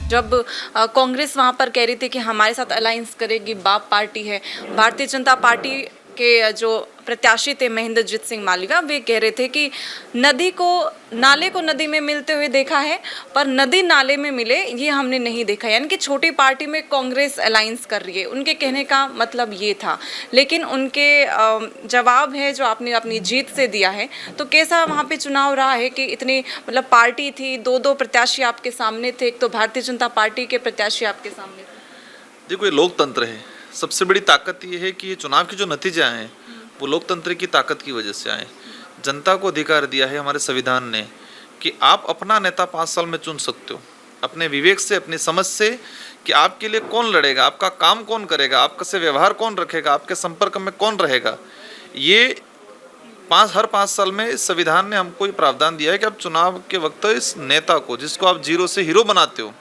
जब कांग्रेस वहाँ पर कह रही थी कि हमारे साथ अलायंस करेगी, बाप पार्टी है, भारतीय जनता पार्टी के जो प्रत्याशी थे महेंद्रजीत सिंह मालविया, वे कह रहे थे कि नाले को नदी में मिलते हुए देखा है, पर नदी नाले में मिले ये हमने नहीं देखा। यानी कि छोटी पार्टी में कांग्रेस अलायंस कर रही है, उनके कहने का मतलब ये था। लेकिन उनके जवाब है जो आपने अपनी जीत से दिया है, तो कैसा वहाँ पे चुनाव रहा है कि इतनी मतलब पार्टी थी, दो प्रत्याशी आपके सामने थे, एक तो भारतीय जनता पार्टी के प्रत्याशी आपके सामने थे। देखो, ये लोकतंत्र है। सबसे बड़ी ताकत ये है कि ये चुनाव के जो नतीजे आए हैं वो लोकतंत्र की ताकत की वजह से आए। जनता को अधिकार दिया है हमारे संविधान ने कि आप अपना नेता 5 साल में चुन सकते हो, अपने विवेक से, अपनी समझ से, कि आपके लिए कौन लड़ेगा, आपका काम कौन करेगा, आपका से व्यवहार कौन रखेगा, आपके संपर्क में कौन रहेगा। ये हर 5 साल में इस संविधान ने हमको ये प्रावधान दिया है कि आप चुनाव के वक्त इस नेता को, जिसको आप जीरो से हीरो बनाते हो,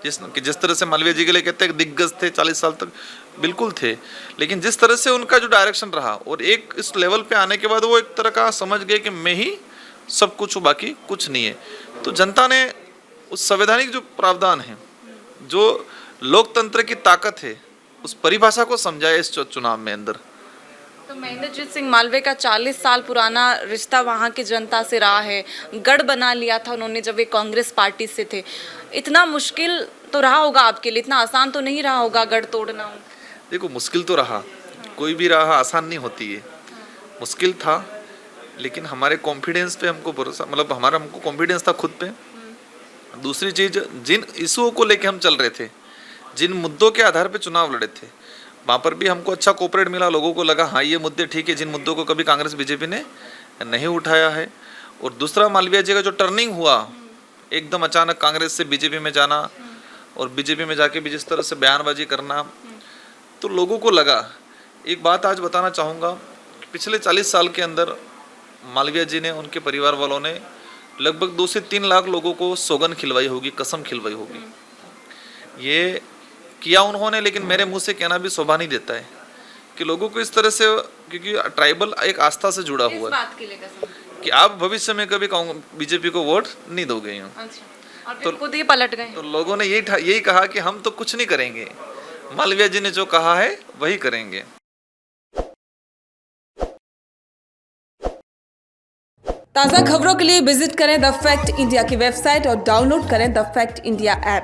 जिस तरह से मालवीय जी के लिए कहते हैं दिग्गज थे, 40 साल तक बिल्कुल थे, लेकिन जिस तरह से उनका जो डायरेक्शन रहा और एक इस लेवल पे आने के बाद वो एक तरह का समझ गए कि मैं ही सब कुछ हूँ, बाकी कुछ नहीं है। तो जनता ने उस संवैधानिक जो प्रावधान है, जो लोकतंत्र की ताकत है, उस परिभाषा को समझाया इस चुनाव में अंदर। तो महेंद्रजीत सिंह मालवीय का 40 साल पुराना रिश्ता वहाँ की जनता से रहा है, गढ़ बना लिया था उन्होंने जब वे कांग्रेस पार्टी से थे। इतना मुश्किल तो रहा होगा आपके लिए, इतना आसान तो नहीं रहा होगा गढ़ तोड़ना। देखो, मुश्किल तो रहा, कोई भी राह आसान नहीं होती है। मुश्किल था, लेकिन हमारे कॉन्फिडेंस पे हमको भरोसा, मतलब हमको कॉन्फिडेंस था खुद पे। दूसरी चीज़, जिन इशुओं को लेके हम चल रहे थे, जिन मुद्दों के आधार पे चुनाव लड़े थे, वहाँ पर भी हमको अच्छा कोऑपरेट मिला। लोगों को लगा हाँ ये मुद्दे ठीक है, जिन मुद्दों को कभी कांग्रेस बीजेपी ने नहीं उठाया है। और दूसरा, मालवीय जी का जो टर्निंग हुआ, एकदम अचानक कांग्रेस से बीजेपी में जाना और बीजेपी में जाके भी जिस तरह से बयानबाजी करना, तो लोगों को लगा। एक बात आज बताना चाहूँगा, पिछले 40 साल के अंदर मालवीय जी ने, उनके परिवार वालों ने लगभग 2 से 3 लाख लोगों को सौगंध खिलवाई होगी, कसम खिलवाई होगी। ये किया उन्होंने, लेकिन मेरे मुंह से कहना भी शोभा नहीं देता है कि लोगों को इस तरह से, क्योंकि ट्राइबल एक आस्था से जुड़ा हुआ है कि आप भविष्य में कभी बीजेपी को वोट नहीं दोगे। और फिर खुद ही पलट गए। तो लोगों ने यही कहा कि हम तो कुछ नहीं करेंगे, मालवीय जी ने जो कहा है वही करेंगे। ताज़ा खबरों के लिए विजिट करें द फैक्ट इंडिया की वेबसाइट और डाउनलोड करें द फैक्ट इंडिया ऐप।